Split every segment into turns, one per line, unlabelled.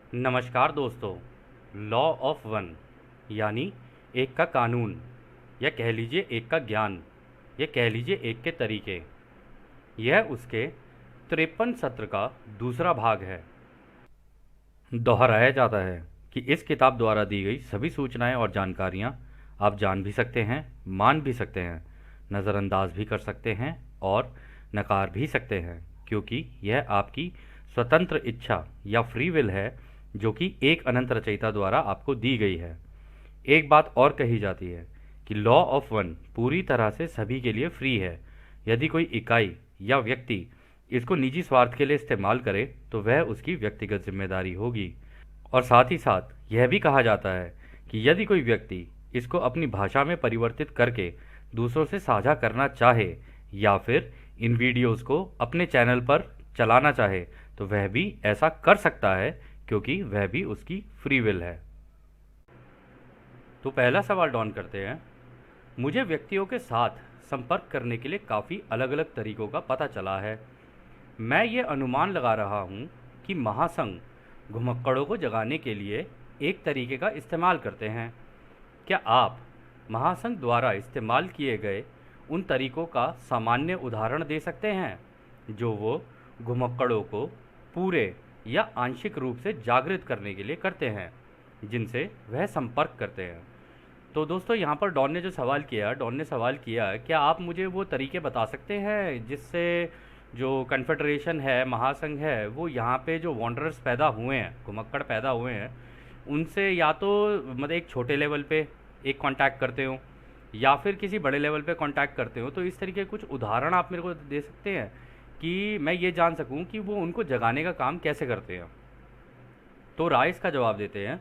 नमस्कार दोस्तों। Law of one यानी एक का कानून, या कह लीजिए एक का ज्ञान, या कह लीजिए एक के तरीके, यह उसके 53 सत्र का दूसरा भाग है। दोहराया जाता है कि इस किताब द्वारा दी गई सभी सूचनाएं और जानकारियां आप जान भी सकते हैं, मान भी सकते हैं, नज़रअंदाज भी कर सकते हैं और नकार भी सकते हैं, क्योंकि यह आपकी स्वतंत्र इच्छा या फ्री विल है, जो कि एक अनंत रचयिता द्वारा आपको दी गई है। एक बात और कही जाती है कि लॉ ऑफ वन पूरी तरह से सभी के लिए फ्री है। यदि कोई इकाई या व्यक्ति इसको निजी स्वार्थ के लिए इस्तेमाल करे तो वह उसकी व्यक्तिगत जिम्मेदारी होगी। और साथ ही साथ यह भी कहा जाता है कि यदि कोई व्यक्ति इसको अपनी भाषा में परिवर्तित करके दूसरों से साझा करना चाहे या फिर इन वीडियोस को अपने चैनल पर चलाना चाहे तो वह भी ऐसा कर सकता है, क्योंकि वह भी उसकी फ्री विल है। तो पहला सवाल डॉन करते हैं। मुझे व्यक्तियों के साथ संपर्क करने के लिए काफ़ी अलग अलग तरीकों का पता चला है। मैं ये अनुमान लगा रहा हूँ कि महासंघ घुमक्कड़ों को जगाने के लिए एक तरीके का इस्तेमाल करते हैं। क्या आप महासंघ द्वारा इस्तेमाल किए गए उन तरीकों का सामान्य उदाहरण दे सकते हैं जो वो घुमक्कड़ों को पूरे या आंशिक रूप से जागृत करने के लिए करते हैं, जिनसे वह संपर्क करते हैं? तो दोस्तों, यहाँ पर डॉन ने सवाल किया, क्या आप मुझे वो तरीके बता सकते हैं जिससे जो कन्फेडरेशन है, महासंघ है, वो यहाँ पे जो वॉन्डरर्स पैदा हुए हैं, घुमक्कड़ पैदा हुए हैं, उनसे या तो मतलब एक छोटे लेवल पे एक कांटेक्ट करते हो या फिर किसी बड़े लेवल पे कांटेक्ट करते हो। तो इस तरीके के कुछ उदाहरण आप मेरे को दे सकते हैं कि मैं ये जान सकूं कि वो उनको जगाने का काम कैसे करते हैं। तो राय इसका जवाब देते हैं,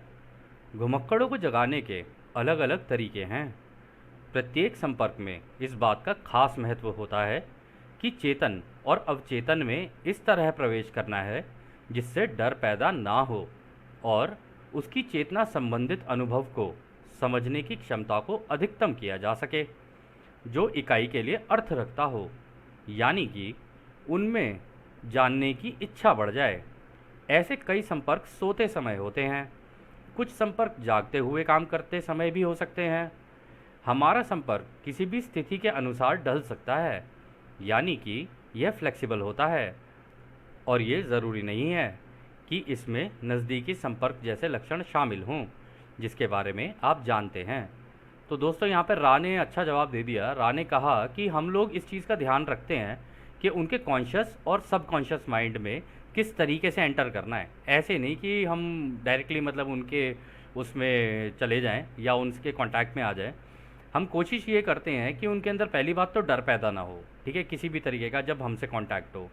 घुमक्कड़ों को जगाने के अलग अलग तरीके हैं। प्रत्येक संपर्क में इस बात का खास महत्व होता है कि चेतन और अवचेतन में इस तरह प्रवेश करना है जिससे डर पैदा ना हो और उसकी चेतना संबंधित अनुभव को समझने की क्षमता को अधिकतम किया जा सके, जो इकाई के लिए अर्थ रखता हो, यानी कि उनमें जानने की इच्छा बढ़ जाए। ऐसे कई संपर्क सोते समय होते हैं, कुछ संपर्क जागते हुए काम करते समय भी हो सकते हैं। हमारा संपर्क किसी भी स्थिति के अनुसार ढल सकता है, यानी कि यह फ्लेक्सिबल होता है, और ये ज़रूरी नहीं है कि इसमें नज़दीकी संपर्क जैसे लक्षण शामिल हों जिसके बारे में आप जानते हैं। तो दोस्तों, यहाँ पर रा ने अच्छा जवाब दे दिया। रा ने कहा कि हम लोग इस चीज़ का ध्यान रखते हैं कि उनके कॉन्शियस और सबकॉन्शियस माइंड में किस तरीके से एंटर करना है। ऐसे नहीं कि हम डायरेक्टली मतलब उनके उसमें चले जाएं या उनके कांटेक्ट में आ जाएं। हम कोशिश ये करते हैं कि उनके अंदर पहली बात तो डर पैदा ना हो, ठीक है, किसी भी तरीके का जब हमसे कांटेक्ट हो,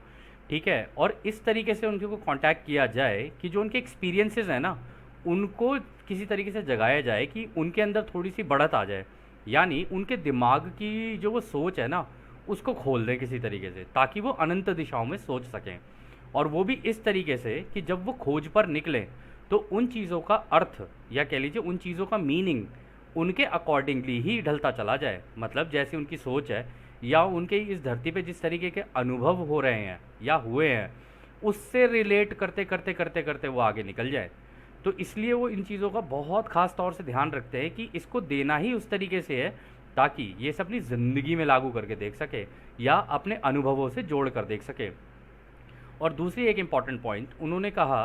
ठीक है। और इस तरीके से उनके को कांटेक्ट किया जाए कि जो उनके एक्सपीरियंसेस हैं ना, उनको किसी तरीके से जगाया जाए कि उनके अंदर थोड़ी सी बढ़त आ जाए, यानी उनके दिमाग की जो वो सोच है ना, उसको खोल दें किसी तरीके से, ताकि वो अनंत दिशाओं में सोच सकें। और वो भी इस तरीके से कि जब वो खोज पर निकलें तो उन चीज़ों का अर्थ या कह लीजिए उन चीज़ों का मीनिंग उनके अकॉर्डिंगली ही ढलता चला जाए। मतलब जैसी उनकी सोच है या उनके इस धरती पे जिस तरीके के अनुभव हो रहे हैं या हुए हैं, उससे रिलेट करते करते करते करते वो आगे निकल जाए। तो इसलिए वो इन चीज़ों का बहुत ख़ास तौर से ध्यान रखते हैं कि इसको देना ही उस तरीके से है ताकि ये सब अपनी ज़िंदगी में लागू करके देख सके या अपने अनुभवों से जोड़ कर देख सके। और दूसरी एक इम्पॉर्टेंट पॉइंट उन्होंने कहा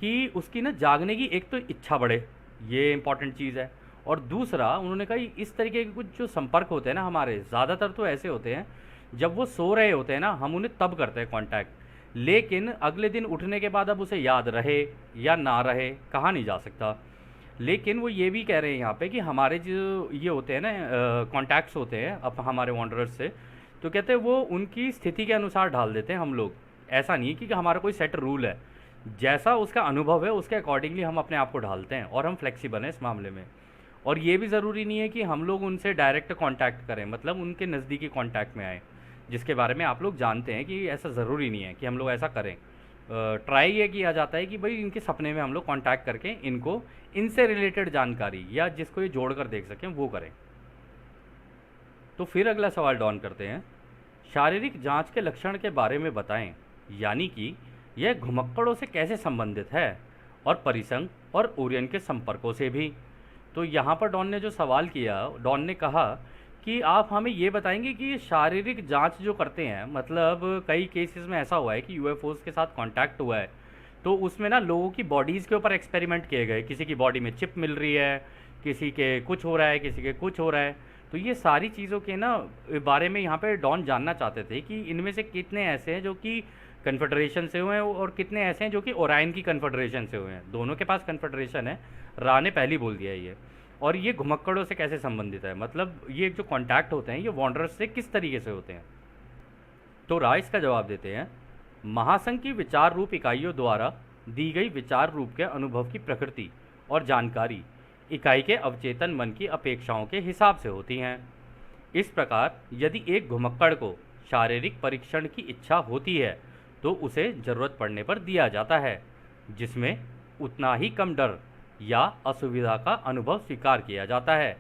कि उसकी ना जागने की एक तो इच्छा बढ़े, ये इम्पॉर्टेंट चीज़ है। और दूसरा उन्होंने कहा इस तरीके के कुछ जो संपर्क होते हैं ना हमारे, ज़्यादातर तो ऐसे होते हैं जब वो सो रहे होते हैं ना, हम उन्हें तब करते हैं कांटेक्ट, लेकिन अगले दिन उठने के बाद अब उसे याद रहे या ना रहे कहा नहीं जा सकता। लेकिन वो ये भी कह रहे हैं यहाँ पे कि हमारे जो ये होते हैं ना कॉन्टैक्ट्स होते हैं अब हमारे वॉन्डरर्स से, तो कहते हैं वो उनकी स्थिति के अनुसार ढाल देते हैं हम लोग। ऐसा नहीं कि हमारा कोई सेट रूल है, जैसा उसका अनुभव है उसके अकॉर्डिंगली हम अपने आप को ढालते हैं और हम फ्लेक्सिबल हैं इस मामले में। और ये भी ज़रूरी नहीं है कि हम लोग उनसे डायरेक्ट कांटेक्ट करें, मतलब उनके नज़दीकी कांटेक्ट में आए, जिसके बारे में आप लोग जानते हैं कि ऐसा ज़रूरी नहीं है कि हम लोग ऐसा करें। ट्राई ये किया जाता है कि भाई इनके सपने में हम लोग कांटेक्ट करके इनको इनसे रिलेटेड जानकारी या जिसको ये जोड़ कर देख सकें वो करें। तो फिर अगला सवाल डॉन करते हैं, शारीरिक जांच के लक्षण के बारे में बताएं, यानी कि यह घुमक्कड़ों से कैसे संबंधित है और परिसंघ और ओरियन के संपर्कों से भी। तो यहाँ पर डॉन ने जो सवाल किया, डॉन ने कहा कि आप हमें ये बताएंगे कि शारीरिक जांच जो करते हैं, मतलब कई केसेस में ऐसा हुआ है कि यूएफओज के साथ कांटेक्ट हुआ है, तो उसमें ना लोगों की बॉडीज़ के ऊपर एक्सपेरिमेंट किए गए, किसी की बॉडी में चिप मिल रही है, किसी के कुछ हो रहा है, किसी के कुछ हो रहा है। तो ये सारी चीज़ों के ना बारे में यहाँ पे डॉन जानना चाहते थे कि इनमें से कितने ऐसे हैं जो कि कन्फेडरेशन से हुए हैं और कितने ऐसे हैं जो कि ओराइन की कन्फेडरेशन से हुए हैं। दोनों के पास कन्फेडरेशन है, रा ने पहले ही बोल दिया है ये। और ये घुमक्कड़ों से कैसे संबंधित है, मतलब ये जो कॉन्टैक्ट होते हैं ये वॉन्डरर्स से किस तरीके से होते हैं। तो रा इसका जवाब देते हैं, महासंघ की विचार रूप इकाइयों द्वारा दी गई विचार रूप के अनुभव की प्रकृति और जानकारी इकाई के अवचेतन मन की अपेक्षाओं के हिसाब से होती हैं। इस प्रकार यदि एक घुमक्कड़ को शारीरिक परीक्षण की इच्छा होती है तो उसे जरूरत पड़ने पर दिया जाता है, जिसमें उतना ही कम डर या असुविधा का अनुभव स्वीकार किया जाता है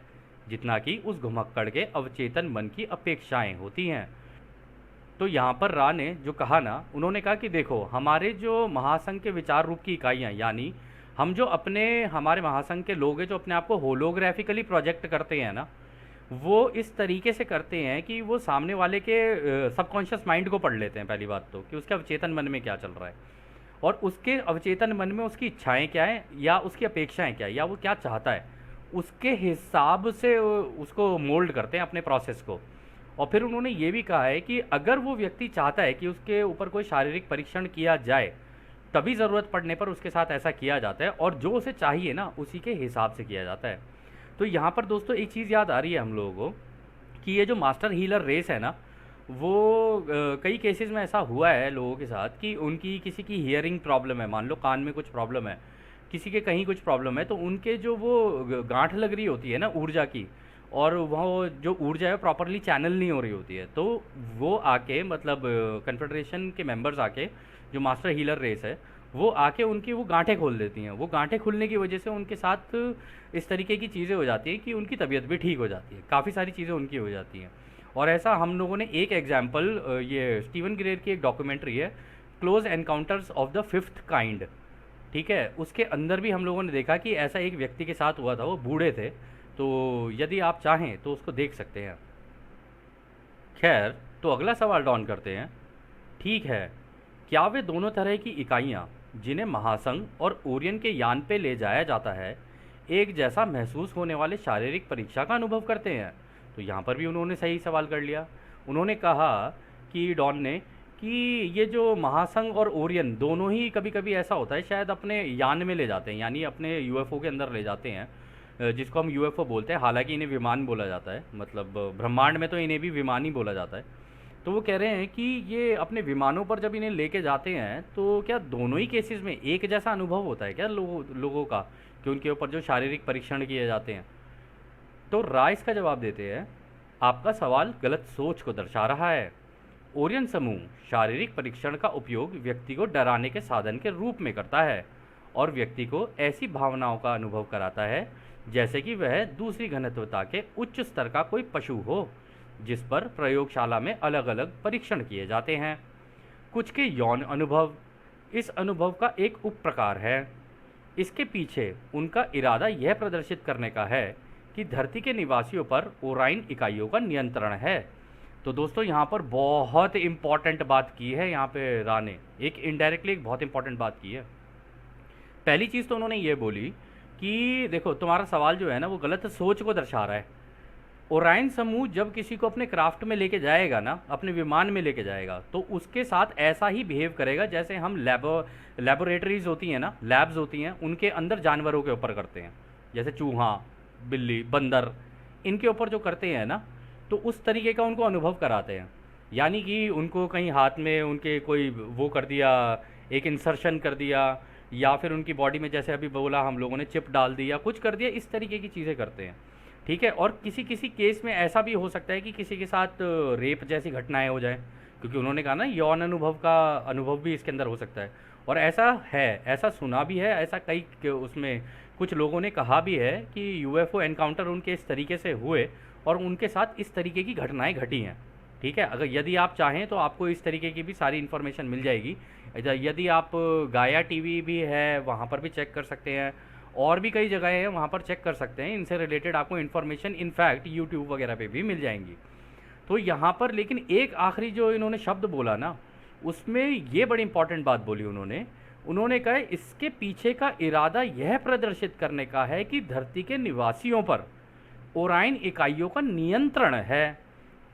जितना कि उस घुमक्कड़ के अवचेतन मन की अपेक्षाएं होती हैं। तो यहाँ पर रा ने जो कहा ना, उन्होंने कहा कि देखो, हमारे जो महासंघ के विचार रूप की इकाइयाँ, यानी हम जो अपने हमारे महासंघ के लोग हैं जो अपने आप को होलोग्राफिकली प्रोजेक्ट करते हैं ना, वो इस तरीके से करते हैं कि वो सामने वाले के सबकॉन्शियस माइंड को पढ़ लेते हैं। पहली बात तो कि उसके अवचेतन मन में क्या चल रहा है और उसके अवचेतन मन में उसकी इच्छाएं क्या हैं या उसकी अपेक्षाएं क्या है या वो क्या चाहता है, उसके हिसाब से उसको मोल्ड करते हैं अपने प्रोसेस को। और फिर उन्होंने ये भी कहा है कि अगर वो व्यक्ति चाहता है कि उसके ऊपर कोई शारीरिक परीक्षण किया जाए, तभी ज़रूरत पड़ने पर उसके साथ ऐसा किया जाता है और जो उसे चाहिए ना उसी के हिसाब से किया जाता है। तो यहाँ पर दोस्तों एक चीज़ याद आ रही है हम लोगों को कि ये जो मास्टर हीलर रेस है ना, वो कई केसेस में ऐसा हुआ है लोगों के साथ कि उनकी किसी की हियरिंग प्रॉब्लम है, मान लो कान में कुछ प्रॉब्लम है, किसी के कहीं कुछ प्रॉब्लम है, तो उनके जो वो गांठ लग रही होती है ना ऊर्जा की, और वो जो ऊर्जा है प्रॉपरली चैनल नहीं हो रही होती है, तो वो आके मतलब कन्फेडरेशन के मेंबर्स आके, जो मास्टर हीलर रेस है वो आके उनकी वो गांठें खोल देती हैं। वो गांठें खुलने की वजह से उनके साथ इस तरीके की चीज़ें हो जाती हैं कि उनकी तबीयत भी ठीक हो जाती है, काफ़ी सारी चीज़ें उनकी हो जाती हैं। और ऐसा हम लोगों ने एक एग्जाम्पल, ये स्टीवन ग्रेयर की एक डॉक्यूमेंट्री है, close encounters of the fifth kind, ठीक है, उसके अंदर भी हम लोगों ने देखा कि ऐसा एक व्यक्ति के साथ हुआ था। वो बूढ़े थे, तो यदि आप चाहें तो उसको देख सकते हैं। खैर, तो अगला सवाल डॉन करते हैं, ठीक है, क्या वे दोनों तरह की इकाइयाँ जिन्हें महासंघ और ओरियन के यान पे ले जाया जाता है एक जैसा महसूस होने वाले शारीरिक परीक्षा का अनुभव करते हैं? तो यहाँ पर भी उन्होंने सही सवाल कर लिया। उन्होंने कहा कि डॉन ने कि ये जो महासंघ और ओरियन दोनों ही कभी कभी ऐसा होता है शायद अपने यान में ले जाते हैं, यानी अपने यूएफओ के अंदर ले जाते हैं, जिसको हम यूएफओ बोलते हैं। हालांकि इन्हें विमान बोला जाता है, मतलब ब्रह्मांड में तो इन्हें भी विमान ही बोला जाता है। तो वो कह रहे हैं कि ये अपने विमानों पर जब इन्हें लेके जाते हैं तो क्या दोनों ही केसेस में एक जैसा अनुभव होता है क्या लोगों का, कि उनके ऊपर जो शारीरिक परीक्षण किए जाते हैं? तो राय इसका जवाब देते हैं, आपका सवाल गलत सोच को दर्शा रहा है। ओरियन समूह शारीरिक परीक्षण का उपयोग व्यक्ति को डराने के साधन के रूप में करता है और व्यक्ति को ऐसी भावनाओं का अनुभव कराता है जैसे कि वह दूसरी घनत्वता के उच्च स्तर का कोई पशु हो जिस पर प्रयोगशाला में अलग अलग परीक्षण किए जाते हैं। कुछ के यौन अनुभव इस अनुभव का एक उप प्रकार है। इसके पीछे उनका इरादा यह प्रदर्शित करने का है कि धरती के निवासियों पर ओराइन इकाइयों का नियंत्रण है। तो दोस्तों यहाँ पर बहुत इंपॉर्टेंट बात की है, यहाँ पे रा ने एक इनडायरेक्टली एक बहुत इंपॉर्टेंट बात की है। पहली चीज़ तो उन्होंने ये बोली कि देखो, तुम्हारा सवाल जो है ना वो गलत सोच को दर्शा रहा है। ओराइन समूह जब किसी को अपने क्राफ्ट में लेके जाएगा ना, अपने विमान में लेके जाएगा, तो उसके साथ ऐसा ही बिहेव करेगा जैसे हम लेबोरेटरीज होती हैं ना, लैब्स होती हैं, उनके अंदर जानवरों के ऊपर करते हैं, जैसे चूहा, बिल्ली, बंदर, इनके ऊपर जो करते हैं ना, तो उस तरीके का उनको अनुभव कराते हैं। यानी कि उनको कहीं हाथ में उनके कोई वो कर दिया, एक इंसर्शन कर दिया, या फिर उनकी बॉडी में जैसे अभी बोला हम लोगों ने चिप डाल दी या कुछ कर दिया, इस तरीके की चीज़ें करते हैं, ठीक है। और किसी किसी केस में ऐसा भी हो सकता है कि किसी के साथ रेप जैसी घटनाएं हो जाए, क्योंकि उन्होंने कहा ना यौन अनुभव का अनुभव भी इसके अंदर हो सकता है। और ऐसा है, ऐसा सुना भी है, ऐसा कई उसमें कुछ लोगों ने कहा भी है कि यूएफओ एनकाउंटर उनके इस तरीके से हुए और उनके साथ इस तरीके की घटनाएं घटी हैं, ठीक है। अगर यदि आप चाहें तो आपको इस तरीके की भी सारी इन्फॉर्मेशन मिल जाएगी। यदि आप गाया टीवी भी है वहाँ पर भी चेक कर सकते हैं, और भी कई जगह हैं वहाँ पर चेक कर सकते हैं। इनसे रिलेटेड आपको इन्फॉर्मेशन इनफैक्ट यूट्यूब वगैरह पे भी मिल जाएंगी। तो यहाँ पर लेकिन एक आखिरी जो इन्होंने शब्द बोला ना, उसमें ये बड़ी इंपॉर्टेंट बात बोली उन्होंने। उन्होंने कहा इसके पीछे का इरादा यह प्रदर्शित करने का है कि धरती के निवासियों पर ओराइन इकाइयों का नियंत्रण है।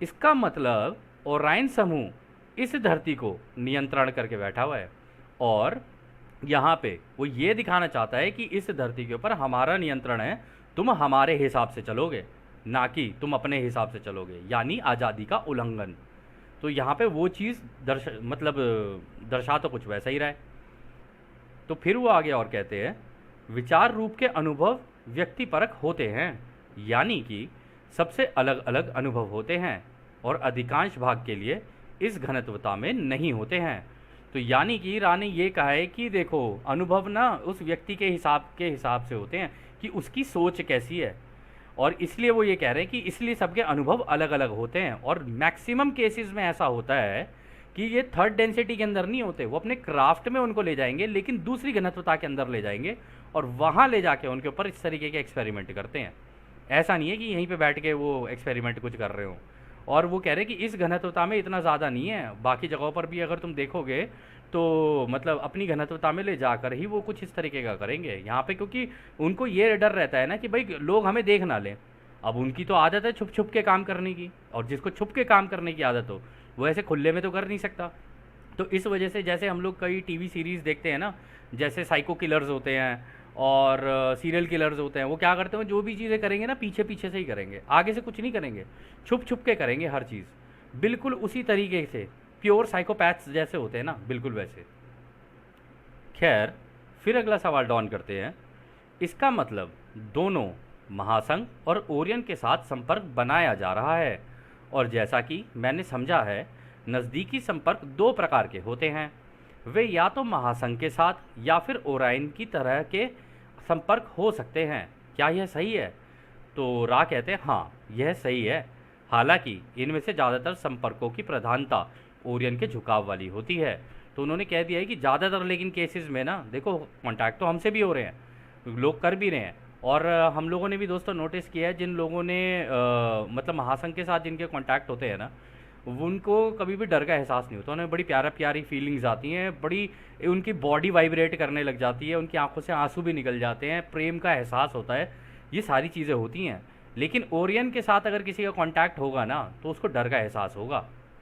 इसका मतलब ओराइन समूह इस धरती को नियंत्रण करके बैठा हुआ है, और यहाँ पे वो ये दिखाना चाहता है कि इस धरती के ऊपर हमारा नियंत्रण है, तुम हमारे हिसाब से चलोगे, ना कि तुम अपने हिसाब से चलोगे, यानी आज़ादी का उल्लंघन। तो यहाँ पे वो चीज़ दर्शा तो कुछ वैसा ही रहा है। तो फिर वो आगे और कहते हैं, विचार रूप के अनुभव व्यक्तिपरक होते हैं, यानी कि सबसे अलग अलग अनुभव होते हैं और अधिकांश भाग के लिए इस घनत्वता में नहीं होते हैं। तो यानी कि रा ने ये कहा है कि देखो, अनुभव ना उस व्यक्ति के हिसाब से होते हैं कि उसकी सोच कैसी है, और इसलिए वो ये कह रहे हैं कि इसलिए सबके अनुभव अलग अलग होते हैं। और मैक्सिमम केसेस में ऐसा होता है कि ये थर्ड डेंसिटी के अंदर नहीं होते, वो अपने क्राफ्ट में उनको ले जाएंगे, लेकिन दूसरी घनत्वता के अंदर ले जाएंगे और वहाँ ले जाके उनके ऊपर इस तरीके के एक्सपेरिमेंट करते हैं। ऐसा नहीं है कि यहीं पे बैठ के वो एक्सपेरिमेंट कुछ कर रहे हो। और वो कह रहे हैं कि इस घनत्वता में इतना ज़्यादा नहीं है, बाकी जगहों पर भी अगर तुम देखोगे तो मतलब अपनी घनत्वता में ले जाकर ही वो कुछ इस तरीके का करेंगे यहाँ पे, क्योंकि उनको ये डर रहता है ना कि भाई लोग हमें देख ना लें। अब उनकी तो आदत है छुप छुप के काम करने की, और जिसको छुप के काम करने की आदत हो वो ऐसे खुले में तो कर नहीं सकता। तो इस वजह से जैसे हम लोग कई टीवी सीरीज़ देखते हैं ना, जैसे साइको किलर्स होते हैं और सीरियल किलर्स होते हैं, वो क्या करते हैं, जो भी चीज़ें करेंगे ना पीछे पीछे से ही करेंगे, आगे से कुछ नहीं करेंगे, छुप छुप के करेंगे हर चीज़, बिल्कुल उसी तरीके से प्योर साइकोपैथ्स जैसे होते हैं ना, बिल्कुल वैसे। खैर, फिर अगला सवाल डॉन करते हैं, इसका मतलब दोनों महासंघ और ओरियन के साथ संपर्क बनाया जा रहा है, और जैसा कि मैंने समझा है नज़दीकी संपर्क दो प्रकार के होते हैं, वे या तो महासंघ के साथ या फिर ओराइन की तरह के संपर्क हो सकते हैं। क्या यह सही है? तो रा कहते हैं हाँ, यह सही है। हालांकि इनमें से ज़्यादातर संपर्कों की प्रधानता ओरियन के झुकाव वाली होती है। तो उन्होंने कह दिया है कि ज़्यादातर लेकिन केसेस में ना देखो, कांटेक्ट तो हमसे भी हो रहे हैं, लोग कर भी रहे हैं, और हम लोगों ने भी दोस्तों नोटिस किया है, जिन लोगों ने मतलब महासंघ के साथ जिनके कांटेक्ट होते हैं ना, उनको कभी भी डर का एहसास नहीं होता, उन्हें बड़ी प्यारी फीलिंग्स आती हैं, बड़ी उनकी बॉडी वाइब्रेट करने लग जाती है, उनकी आंखों से आंसू भी निकल जाते हैं, प्रेम का एहसास होता है, ये सारी चीज़ें होती हैं। लेकिन ओरियन के साथ अगर किसी का कांटेक्ट होगा ना तो उसको डर का एहसास होगा,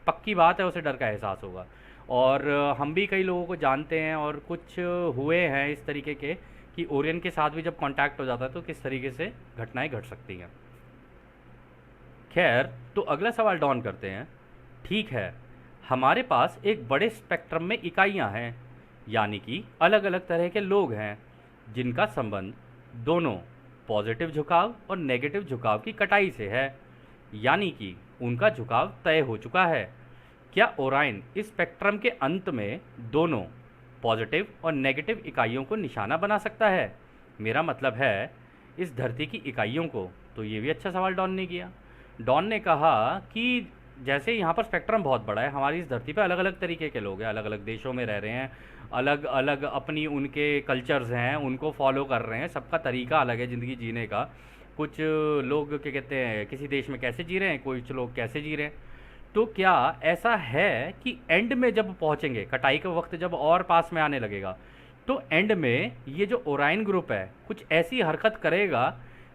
पक्की बात है, उसे डर का एहसास होगा। और हम भी कई लोगों को जानते हैं और कुछ हुए हैं इस तरीके के कि ओरियन के साथ भी जब कांटेक्ट हो जाता है तो किस तरीके से घटनाएं घट सकती हैं। खैर, तो अगला सवाल डॉन करते हैं, ठीक है, हमारे पास एक बड़े स्पेक्ट्रम में इकाइयां हैं, यानी कि अलग अलग तरह के लोग हैं जिनका संबंध दोनों पॉजिटिव झुकाव और नेगेटिव झुकाव की कटाई से है, यानी कि उनका झुकाव तय हो चुका है। क्या ओराइन इस स्पेक्ट्रम के अंत में दोनों पॉजिटिव और नेगेटिव इकाइयों को निशाना बना सकता है? मेरा मतलब है इस धरती की इकाइयों को। तो ये भी अच्छा सवाल डॉन ने किया। डॉन ने कहा कि जैसे यहाँ पर स्पेक्ट्रम बहुत बड़ा है, हमारी इस धरती पर अलग अलग तरीके के लोग हैं, अलग अलग देशों में रह रहे हैं, अलग अलग अपनी उनके कल्चर्स हैं, उनको फॉलो कर रहे हैं, सबका तरीका अलग है ज़िंदगी जीने का। कुछ लोग क्या कहते हैं किसी देश में कैसे जी रहे हैं, कुछ लोग कैसे जी रहे हैं। तो क्या ऐसा है कि एंड में जब पहुँचेंगे, कटाई का वक्त जब और पास में आने लगेगा, तो एंड में ये जो ओराइन ग्रुप है कुछ ऐसी हरकत करेगा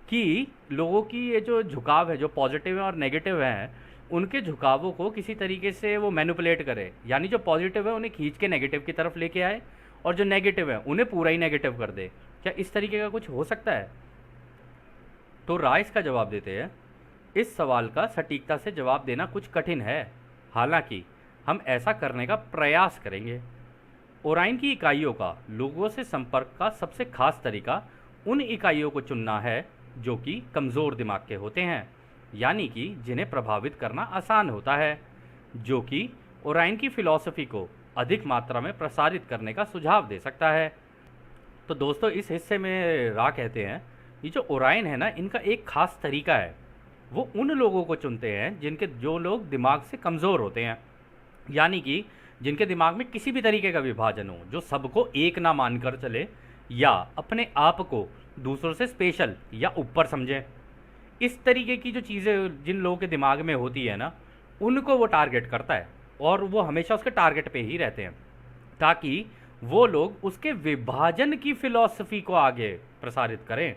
कि लोगों की ये जो झुकाव है, जो पॉजिटिव है और नेगेटिव हैं, उनके झुकावों को किसी तरीके से वो मैनिपुलेट करे, यानी जो पॉजिटिव है उन्हें खींच के नेगेटिव की तरफ लेके आए और जो नेगेटिव है उन्हें पूरा ही नेगेटिव कर दे। क्या इस तरीके का कुछ हो सकता है? तो राय इसका जवाब देते हैं, इस सवाल का सटीकता से जवाब देना कुछ कठिन है, हालांकि हम ऐसा करने का प्रयास करेंगे। ओराइन की इकाइयों का लोगों से संपर्क का सबसे खास तरीका उन इकाइयों को चुनना है जो कि कमज़ोर दिमाग के होते हैं, यानी कि जिन्हें प्रभावित करना आसान होता है, जो कि ओराइन की फ़िलॉसफ़ी को अधिक मात्रा में प्रसारित करने का सुझाव दे सकता है। तो दोस्तों, इस हिस्से में रा कहते हैं ये जो ओराइन है ना, इनका एक ख़ास तरीका है, वो उन लोगों को चुनते हैं जो लोग दिमाग से कमज़ोर होते हैं, यानी कि जिनके दिमाग में किसी भी तरीके का विभाजन हो, जो सबको एक ना मानकर चले या अपने आप को दूसरों से स्पेशल या ऊपर समझें। इस तरीके की जो चीज़ें जिन लोगों के दिमाग में होती है ना, उनको वो टारगेट करता है और वो हमेशा उसके टारगेट पे ही रहते हैं, ताकि वो लोग उसके विभाजन की फिलॉसफी को आगे प्रसारित करें।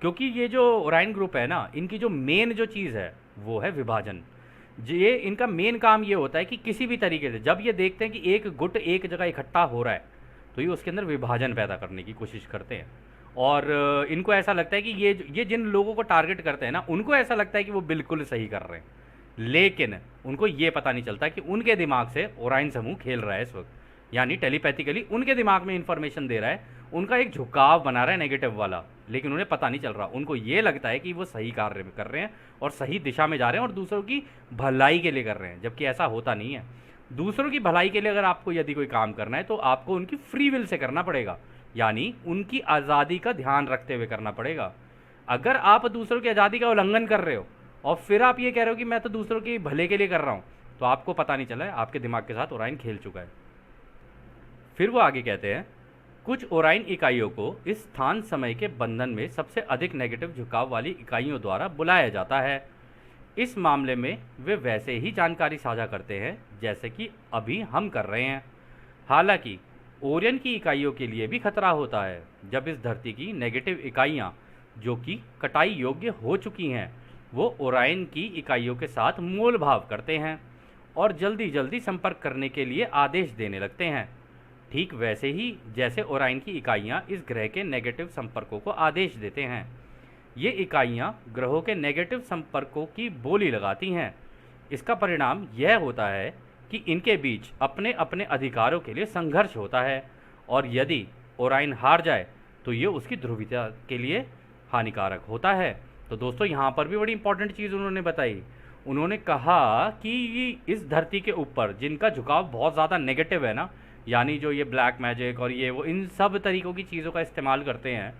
क्योंकि ये जो ओराइन ग्रुप है ना, इनकी जो मेन जो चीज़ है वो है विभाजन। ये इनका मेन काम ये होता है कि किसी भी तरीके से जब ये देखते हैं कि एक गुट एक जगह इकट्ठा हो रहा है, तो ये उसके अंदर विभाजन पैदा करने की कोशिश करते हैं। और इनको ऐसा लगता है कि ये जिन लोगों को टारगेट करते हैं ना, उनको ऐसा लगता है कि वो बिल्कुल सही कर रहे हैं, लेकिन उनको ये पता नहीं चलता कि उनके दिमाग से ओराइन समूह खेल रहा है इस वक्त, यानी टेलीपैथिकली उनके दिमाग में इंफॉर्मेशन दे रहा है, उनका एक झुकाव बना रहा है नेगेटिव वाला, लेकिन उन्हें पता नहीं चल रहा। उनको ये लगता है कि वो सही कार्य कर रहे हैं और सही दिशा में जा रहे हैं और दूसरों की भलाई के लिए कर रहे हैं, जबकि ऐसा होता नहीं है। दूसरों की भलाई के लिए अगर आपको यदि कोई काम करना है तो आपको उनकी फ्री विल से करना पड़ेगा, यानी उनकी आज़ादी का ध्यान रखते हुए करना पड़ेगा। अगर आप दूसरों की आज़ादी का उल्लंघन कर रहे हो और फिर आप ये कह रहे हो कि मैं तो दूसरों के भले के लिए कर रहा हूँ, तो आपको पता नहीं चला है आपके दिमाग के साथ ओराइन खेल चुका है। फिर वो आगे कहते हैं, कुछ ओराइन इकाइयों को इस स्थान समय के बंधन में सबसे अधिक नेगेटिव झुकाव वाली इकाइयों द्वारा बुलाया जाता है। इस मामले में वे वैसे ही जानकारी साझा करते हैं जैसे कि अभी हम कर रहे हैं। हालांकि ओरियन की इकाइयों के लिए भी खतरा होता है जब इस धरती की नेगेटिव इकाइयाँ जो कि कटाई योग्य हो चुकी हैं, वो ओराइन की इकाइयों के साथ मोल भाव करते हैं और जल्दी जल्दी संपर्क करने के लिए आदेश देने लगते हैं, ठीक वैसे ही जैसे ओराइन की इकाइयाँ इस ग्रह के नेगेटिव संपर्कों को आदेश देते हैं। ये इकाइयाँ ग्रहों के नेगेटिव संपर्कों की बोली लगाती हैं। इसका परिणाम यह होता है कि इनके बीच अपने अपने अधिकारों के लिए संघर्ष होता है और यदि ओराइन हार जाए तो ये उसकी ध्रुवीयता के लिए हानिकारक होता है। तो दोस्तों, यहाँ पर भी बड़ी इंपॉर्टेंट चीज़ उन्होंने बताई। उन्होंने कहा कि इस धरती के ऊपर जिनका झुकाव बहुत ज़्यादा नेगेटिव है ना, यानी जो ये ब्लैक मैजिक और ये वो इन सब तरीक़ों की चीज़ों का इस्तेमाल करते हैं,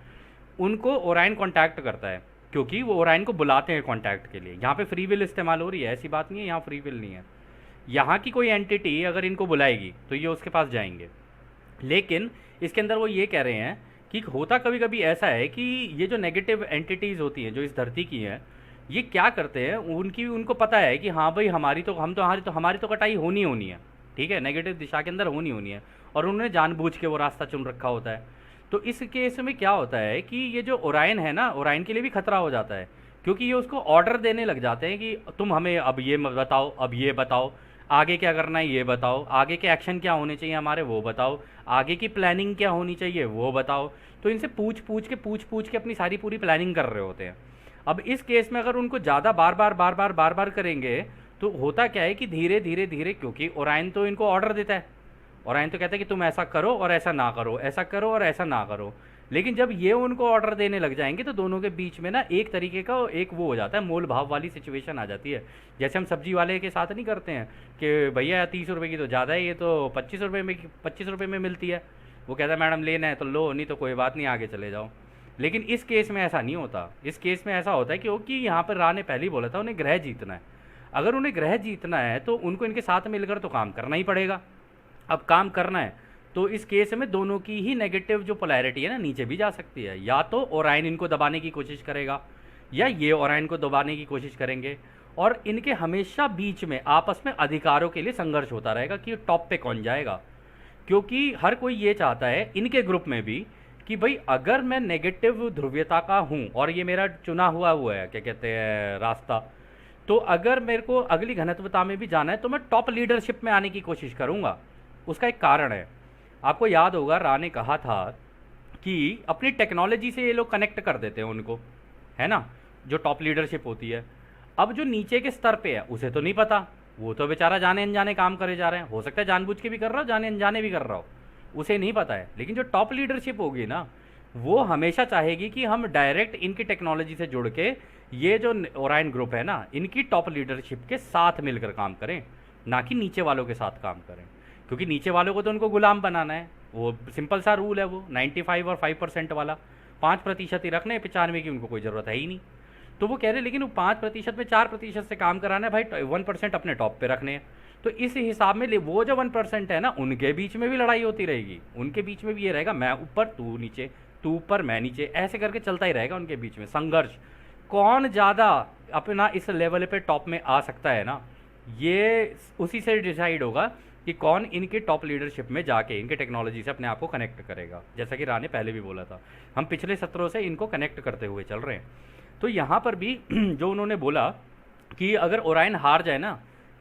उनको ओराइन कांटेक्ट करता है, क्योंकि वो ओराइन को बुलाते हैं कांटेक्ट के लिए। यहाँ पे फ्री विल इस्तेमाल हो रही है, ऐसी बात नहीं है यहाँ फ्री विल नहीं है। यहाँ की कोई एंटिटी अगर इनको बुलाएगी तो ये उसके पास जाएंगे, लेकिन इसके अंदर वो ये कह रहे हैं कि होता कभी कभी ऐसा है कि ये जो नेगेटिव एंटिटीज़ होती हैं जो इस धरती की हैं, ये क्या करते हैं, उनको पता है कि हाँ भाई हमारी तो कटाई होनी होनी है, ठीक है, नेगेटिव दिशा के अंदर होनी होनी है, और उन्होंने जानबूझ के वो रास्ता चुन रखा होता है। तो इस केस में क्या होता है कि ये जो ओराइन है ना, ओराइन के लिए भी खतरा हो जाता है, क्योंकि ये उसको ऑर्डर देने लग जाते हैं कि तुम हमें अब ये बताओ, अब ये बताओ, आगे क्या करना है ये बताओ, आगे के एक्शन क्या होने चाहिए हमारे वो बताओ, आगे की प्लानिंग क्या होनी चाहिए वो बताओ। तो इनसे पूछ पूछ के अपनी सारी पूरी प्लानिंग कर रहे होते हैं। अब इस केस में अगर उनको ज़्यादा बार बार करेंगे तो होता क्या है कि धीरे धीरे धीरे, क्योंकि ओराइन तो इनको ऑर्डर देता है, ओराइन तो कहता है कि तुम ऐसा करो और ऐसा ना करो, ऐसा करो और ऐसा ना करो। लेकिन जब ये उनको ऑर्डर देने लग जाएंगे तो दोनों के बीच में ना एक तरीके का एक वो हो जाता है, मोल भाव वाली सिचुएशन आ जाती है। जैसे हम सब्जी वाले के साथ नहीं करते हैं कि भैया 30 रुपये की तो ज़्यादा है, ये तो 25 रुपये में मिलती है। वो कहता है मैडम लेना है तो लो, नहीं तो कोई बात नहीं, आगे चले जाओ। लेकिन इस केस में ऐसा नहीं होता। इस केस में ऐसा होता है क्योंकि यहाँ पर राह ने पहले ही बोला था उन्हें ग्रह जीतना है। अगर उन्हें ग्रह जीतना है तो उनको इनके साथ मिलकर तो काम करना ही पड़ेगा। अब काम करना है तो इस केस में दोनों की ही नेगेटिव जो पोलैरिटी है ना नीचे भी जा सकती है। या तो ओराइन इनको दबाने की कोशिश करेगा या ये ओराइन को दबाने की कोशिश करेंगे, और इनके हमेशा बीच में आपस में अधिकारों के लिए संघर्ष होता रहेगा कि टॉप पे कौन जाएगा। क्योंकि हर कोई ये चाहता है इनके ग्रुप में भी कि भाई अगर मैं नेगेटिव ध्रुवीयता का हूँ और ये मेरा चुना हुआ है क्या कहते हैं रास्ता, तो अगर मेरे को अगली घनत्वता में भी जाना है तो मैं टॉप लीडरशिप में आने की कोशिश करूँगा। उसका एक कारण है, आपको याद होगा रा ने कहा था कि अपनी टेक्नोलॉजी से ये लोग कनेक्ट कर देते हैं उनको, है ना, जो टॉप लीडरशिप होती है। अब जो नीचे के स्तर पे है उसे तो नहीं पता, वो तो बेचारा जाने अनजाने काम करे जा रहे हैं, हो सकता है जानबूझ के भी कर रहा हो, जाने अनजाने भी कर रहा हो, उसे नहीं पता है। लेकिन जो टॉप लीडरशिप होगी ना, वो हमेशा चाहेगी कि हम डायरेक्ट इनकी टेक्नोलॉजी से जुड़ के ये जो ओराइन ग्रुप है ना, इनकी टॉप लीडरशिप के साथ मिलकर काम करें, ना कि नीचे वालों के साथ काम करें। क्योंकि नीचे वालों को तो उनको गुलाम बनाना है, वो सिंपल सा रूल है, वो 95 और 5% वाला, 5% ही रखने, 95 की उनको कोई ज़रूरत है ही नहीं। तो वो कह रहे लेकिन वो 5% में 4% से काम कराना है भाई, 1% अपने टॉप पे रखने हैं। तो इस हिसाब में वो जो 1% है ना, उनके बीच में भी लड़ाई होती रहेगी, उनके बीच में भी ये रहेगा मैं ऊपर तू नीचे, तू ऊपर मैं नीचे, ऐसे करके चलता ही रहेगा उनके बीच में संघर्ष। कौन ज़्यादा अपना इस लेवल पे टॉप में आ सकता है ना, ये उसी से डिसाइड होगा कि कौन इनके टॉप लीडरशिप में जाके इनके टेक्नोलॉजी से अपने आप को कनेक्ट करेगा। जैसा कि राय ने पहले भी बोला था, हम पिछले सत्रों से इनको कनेक्ट करते हुए चल रहे हैं। तो यहाँ पर भी जो उन्होंने बोला कि अगर ओरायन हार जाए ना,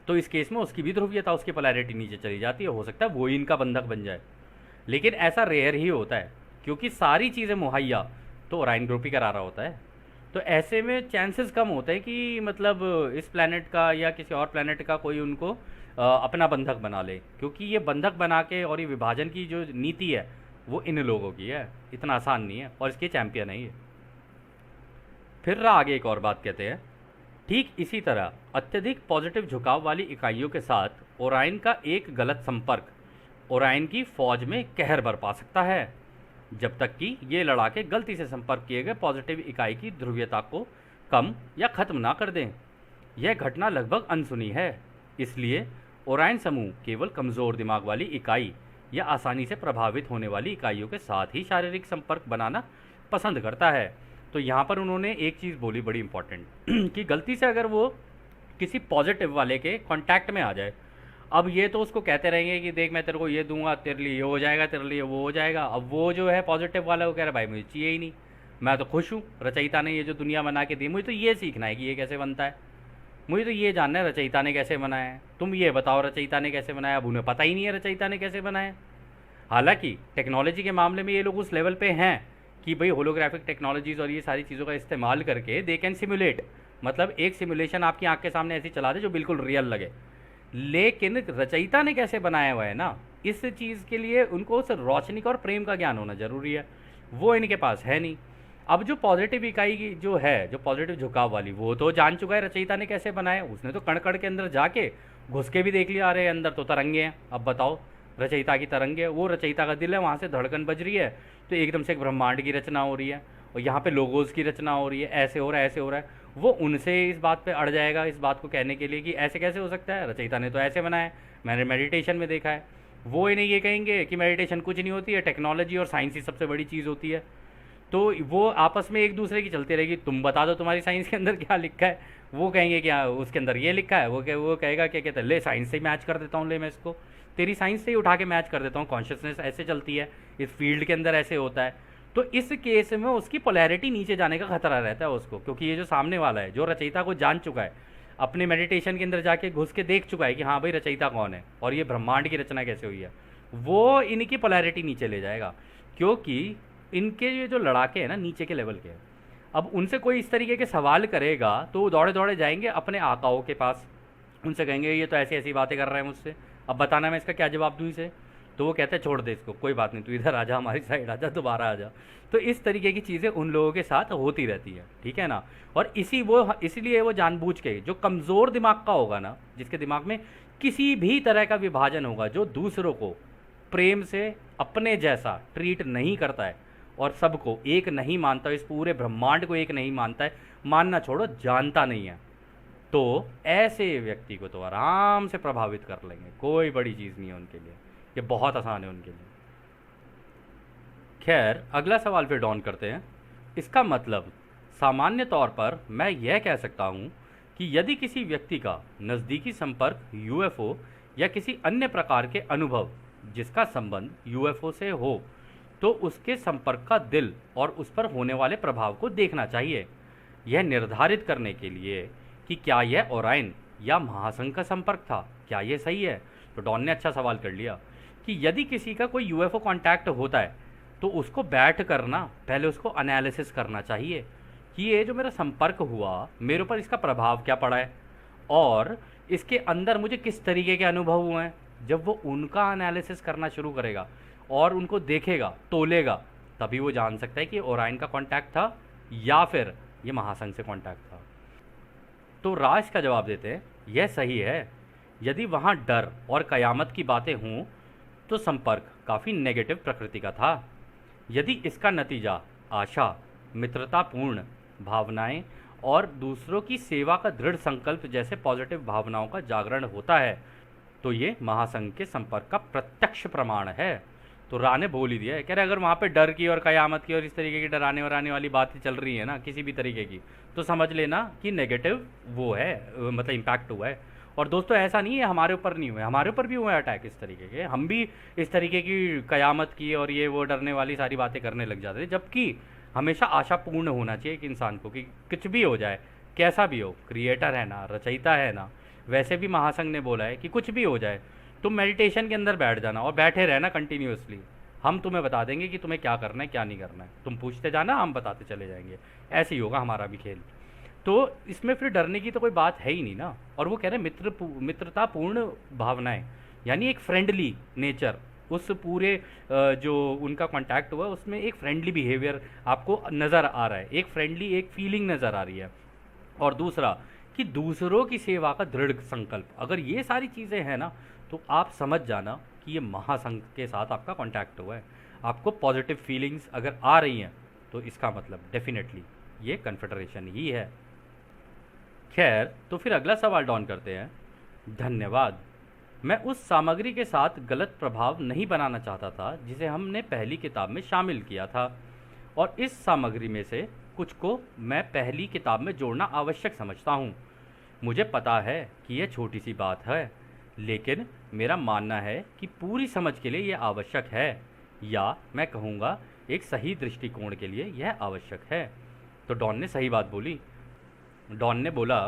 तो इस केस में उसकी भी ध्रुवीयता, उसकी पोलैरिटी नीचे चली जाती है, हो सकता है वो ही इनका बंधक बन जाए। लेकिन ऐसा रेयर ही होता है, क्योंकि सारी चीज़ें मुहैया तो ओरायन ग्रुप ही करा रहा होता है। तो ऐसे में चांसेस कम होते हैं कि मतलब इस प्लैनेट का या किसी और प्लैनेट का कोई उनको अपना बंधक बना ले, क्योंकि ये बंधक बना के और ये विभाजन की जो नीति है वो इन लोगों की है, इतना आसान नहीं है, और इसके चैंपियन है ये। फिर आगे एक और बात कहते हैं, ठीक इसी तरह अत्यधिक पॉजिटिव झुकाव वाली इकाइयों के साथ ओरायन का एक गलत संपर्क ओरायन की फौज में कहर बरपा सकता है, जब तक कि ये लड़ाके गलती से संपर्क किए गए पॉजिटिव इकाई की ध्रुवीयता को कम या खत्म ना कर दें। यह घटना लगभग अनसुनी है, इसलिए ओरायन समूह केवल कमज़ोर दिमाग वाली इकाई या आसानी से प्रभावित होने वाली इकाइयों के साथ ही शारीरिक संपर्क बनाना पसंद करता है। तो यहाँ पर उन्होंने एक चीज़ बोली बड़ी इंपॉर्टेंट कि गलती से अगर वो किसी पॉजिटिव वाले के कांटेक्ट में आ जाए, अब ये तो उसको कहते रहेंगे कि देख मैं तेरे को ये दूंगा, तेरे लिए ये हो जाएगा, तेरे लिए वो हो जाएगा। अब वो जो है पॉजिटिव वाला, वो कह रहा है भाई मुझे चाहिए ही नहीं, मैं तो खुश हूँ, रचयिता ने ये जो दुनिया बना के दी, मुझे तो ये सीखना है कि ये कैसे बनता है, मुझे तो ये जानना है रचयिता ने कैसे बनाया है, तुम ये बताओ रचयिता ने कैसे बनाया। अब उन्हें पता ही नहीं है रचयिता ने कैसे बनाया। हालांकि टेक्नोलॉजी के मामले में ये लोग उस लेवल पे हैं कि भाई होलोग्राफिक टेक्नोलॉजीज़ और ये सारी चीज़ों का इस्तेमाल करके दे कैन सिमुलेट, मतलब एक सिमुलेशन आपकी आंख के सामने ऐसी चला दे जो बिल्कुल रियल लगे। लेकिन रचयिता ने कैसे बनाया हुआ है ना, इस चीज़ के लिए उनको उस रोशनी का और प्रेम का ज्ञान होना जरूरी है, वो इनके पास है नहीं। अब जो पॉजिटिव इकाई की जो है, जो पॉजिटिव झुकाव वाली, वो तो जान चुका है रचयिता ने कैसे बनाया, उसने तो कण कण के अंदर जाके घुस के भी देख लिया, अरे अंदर तो तरंगे हैं, अब बताओ रचयिता की तरंगे, वो रचयिता का दिल है, वहाँ से धड़कन बज रही है, तो एकदम से एक ब्रह्मांड की रचना हो रही है, और यहाँ पे लोगोस की रचना हो रही है, ऐसे हो रहा है ऐसे हो रहा है। वो उनसे इस बात पे अड़ जाएगा, इस बात को कहने के लिए कि ऐसे कैसे हो सकता है, रचयिता ने तो ऐसे बनाया है, मैंने मेडिटेशन में देखा है। वो इन्हें ये कहेंगे कि मेडिटेशन कुछ नहीं होती है, टेक्नोलॉजी और साइंस ही सबसे बड़ी चीज़ होती है। तो वो आपस में एक दूसरे की चलती रहेगी, तुम बता दो तुम्हारी साइंस के अंदर क्या लिखा है, वो कहेंगे क्या उसके अंदर ये लिखा है, वो कहेगा क्या कहता है, ले साइंस से मैच कर देता हूँ, ले मैं इसको तेरी साइंस से ही उठा के मैच कर देता हूँ, कॉन्शियसनेस ऐसे चलती है, इस फील्ड के अंदर ऐसे होता है। तो इस केस में उसकी पोलैरिटी नीचे जाने का खतरा रहता है उसको, क्योंकि ये जो सामने वाला है, जो रचयिता को जान चुका है, अपने मेडिटेशन के अंदर जाके घुस के देख चुका है कि हाँ भाई रचयिता कौन है और ये ब्रह्मांड की रचना कैसे हुई है, वो इनकी पोलैरिटी नीचे ले जाएगा। क्योंकि इनके ये जो लड़ाके हैं ना नीचे के लेवल के, अब उनसे कोई इस तरीके के सवाल करेगा तो वो दौड़े दौड़े जाएंगे अपने आकाओं के पास, उनसे कहेंगे ये तो ऐसी ऐसी बातें कर रहे हैं मुझसे, अब बताना मैं इसका क्या जवाब दूँ इसे। तो वो कहते हैं छोड़ दे इसको, कोई बात नहीं, तू इधर आ जा, हमारी साइड आ जा, दोबारा आ जा। तो इस तरीके की चीज़ें उन लोगों के साथ होती रहती है, ठीक है ना। और इसलिए वो जानबूझ के, जो कमज़ोर दिमाग का होगा ना, जिसके दिमाग में किसी भी तरह का विभाजन होगा, जो दूसरों को प्रेम से अपने जैसा ट्रीट नहीं करता है और सबको एक नहीं मानता, इस पूरे ब्रह्मांड को एक नहीं मानता है, मानना छोड़ो जानता नहीं है, तो ऐसे व्यक्ति को तो आराम से प्रभावित कर लेंगे, कोई बड़ी चीज़ नहीं है उनके लिए, ये बहुत आसान है उनके लिए। खैर अगला सवाल फिर डॉन करते हैं, इसका मतलब सामान्य तौर पर मैं यह कह सकता हूँ कि यदि किसी व्यक्ति का नज़दीकी संपर्क यूएफओ या किसी अन्य प्रकार के अनुभव जिसका संबंध यूएफओ से हो, तो उसके संपर्क का दिल और उस पर होने वाले प्रभाव को देखना चाहिए, यह निर्धारित करने के लिए कि क्या यह ओरायन या महासंघ का संपर्क था, क्या यह सही है। तो डॉन ने अच्छा सवाल कर लिया कि यदि किसी का कोई यूएफओ कांटेक्ट होता है तो उसको बैठ करना पहले उसको एनालिसिस करना चाहिए कि ये जो मेरा संपर्क हुआ, मेरे ऊपर इसका प्रभाव क्या पड़ा है और इसके अंदर मुझे किस तरीके के अनुभव हुए हैं। जब वो उनका एनालिसिस करना शुरू करेगा और उनको देखेगा, तोलेगा, तभी वो जान सकता है कि ओरायन का कांटेक्ट था या फिर ये महासंघ से कांटेक्ट था। तो राज का जवाब देते हैं, यह सही है, यदि वहाँ डर और कयामत की बातें हों तो संपर्क काफ़ी नेगेटिव प्रकृति का था। यदि इसका नतीजा आशा, मित्रतापूर्ण भावनाएं और दूसरों की सेवा का दृढ़ संकल्प जैसे पॉजिटिव भावनाओं का जागरण होता है, तो ये महासंघ के संपर्क का प्रत्यक्ष प्रमाण है। तो रा ने बोल ही दिया है, कह रहे अगर वहाँ पे डर की और कयामत की और इस तरीके की डराने वराने वाली बातें चल रही है ना किसी भी तरीके की, तो समझ लेना कि नेगेटिव वो है, मतलब इम्पैक्ट हुआ है। और दोस्तों ऐसा नहीं है हमारे ऊपर नहीं हुआ है, हमारे ऊपर भी हुआ है अटैक इस तरीके के, हम भी इस तरीके की कयामत की और ये वो डरने वाली सारी बातें करने लग जाते थे। जबकि हमेशा आशापूर्ण होना चाहिए एक इंसान को कि कुछ भी हो जाए, कैसा भी हो, क्रिएटर है ना, रचयिता है ना। वैसे भी महासंघ ने बोला है कि कुछ भी हो जाए तुम मेडिटेशन के अंदर बैठ जाना और बैठे रहना कंटिन्यूअसली, हम तुम्हें बता देंगे कि तुम्हें क्या करना है क्या नहीं करना है, तुम पूछते जाना हम बताते चले जाएंगे। ऐसे ही होगा हमारा भी खेल। तो इसमें फिर डरने की तो कोई बात है ही नहीं ना। और वो कह रहे हैं मित्रतापूर्ण भावनाएं, यानी एक फ्रेंडली नेचर, उस पूरे जो उनका कांटेक्ट हुआ उसमें एक फ्रेंडली बिहेवियर आपको नज़र आ रहा है, एक फ्रेंडली एक फीलिंग नज़र आ रही है। और दूसरा कि दूसरों की सेवा का दृढ़ संकल्प, अगर ये सारी चीज़ें हैं ना तो आप समझ जाना कि ये महासंघ के साथ आपका कांटेक्ट हुआ है। आपको पॉजिटिव फीलिंग्स अगर आ रही हैं तो इसका मतलब डेफिनेटली ये कन्फेडरेशन ही है। खैर, तो फिर अगला सवाल डॉन करते हैं। धन्यवाद। मैं उस सामग्री के साथ गलत प्रभाव नहीं बनाना चाहता था जिसे हमने पहली किताब में शामिल किया था, और इस सामग्री में से कुछ को मैं पहली किताब में जोड़ना आवश्यक समझता हूँ। मुझे पता है कि यह छोटी सी बात है, लेकिन मेरा मानना है कि पूरी समझ के लिए यह आवश्यक है, या मैं कहूँगा एक सही दृष्टिकोण के लिए यह आवश्यक है। तो डॉन ने सही बात बोली। डॉन ने बोला